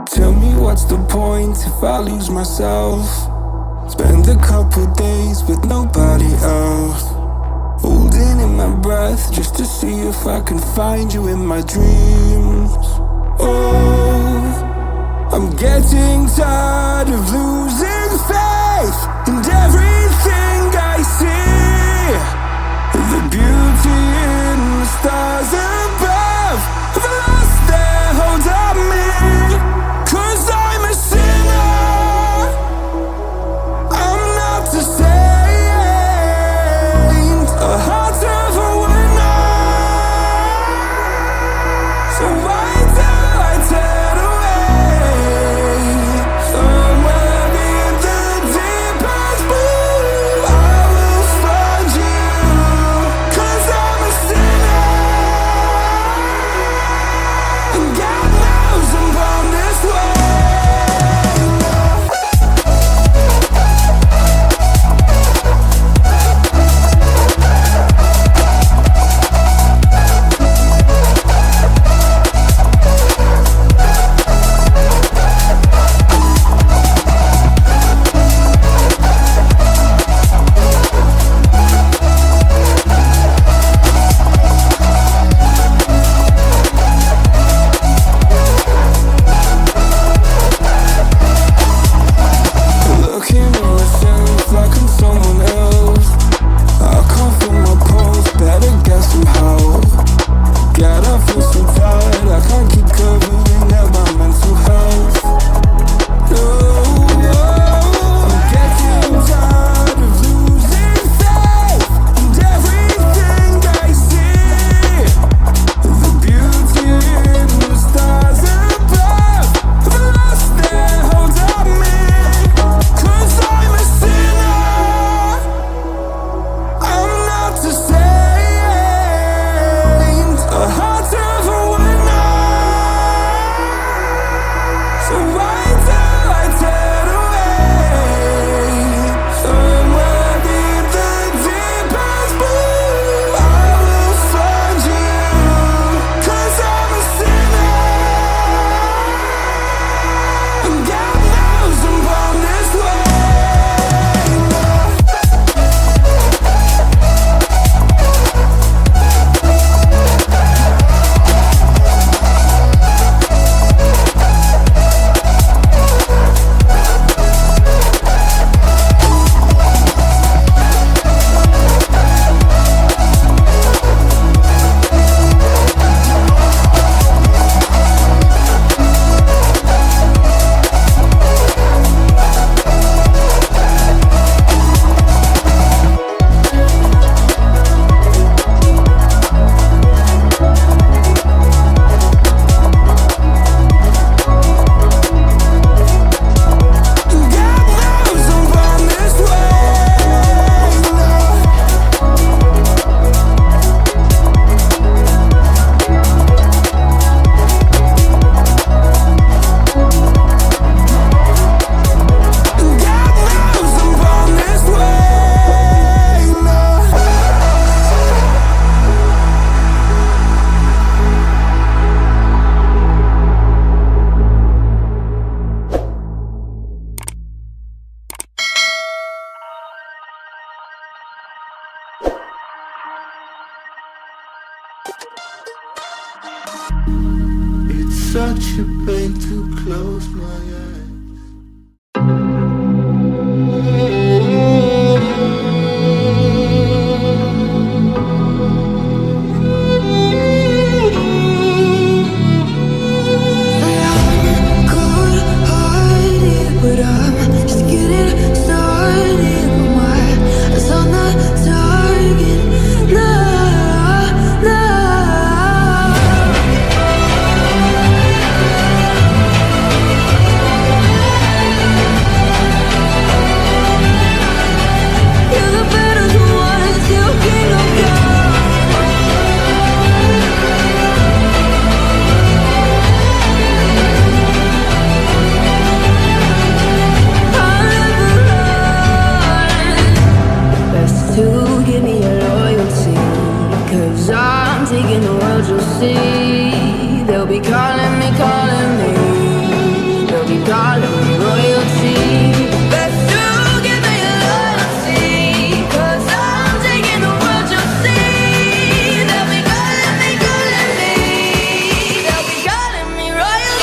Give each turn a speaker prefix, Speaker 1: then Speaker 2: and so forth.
Speaker 1: Tell me what's the point if I lose myself? Spend a couple days with nobody else, holding in my breath just to see if I can find you in my dreams. Oh, I'm getting tired of losing faith in everything I see. The beauty in the stars above have lost their hold on me. 'Cause I'm a sinner, I'm not a saint, a heart of a winner. So why do I turn away? Somewhere in the deepest blue, I will find you. 'Cause I'm a sinner, and God knows I'm born this way. Looking at myself like I'm someone else. I can't feel my pulse, better get some help. God, I feel so tired, I can't keep covering up my mental health. No, I'm getting tired of losing faith in everything I see. The beauty in the stars above have lost their hold on me. 'Cause I'm a sinner, I'm not a saint, a heart of a winner. So why do I turn away? Somewhere in the deepest blue, I will find you. 'Cause I'm a sinner, and God knows I'm born this way. It's such a pain to close my eyes.
Speaker 2: But I'm just getting started. My eyes on the target. No, no. 'cause I'm taking the world, you'll see. They'll be calling me, calling me. They'll be calling me royalty. Best to give me loyalty, 'cause I'm taking the world, you'll see. They'll be calling me, calling me. They'll be calling me royalty.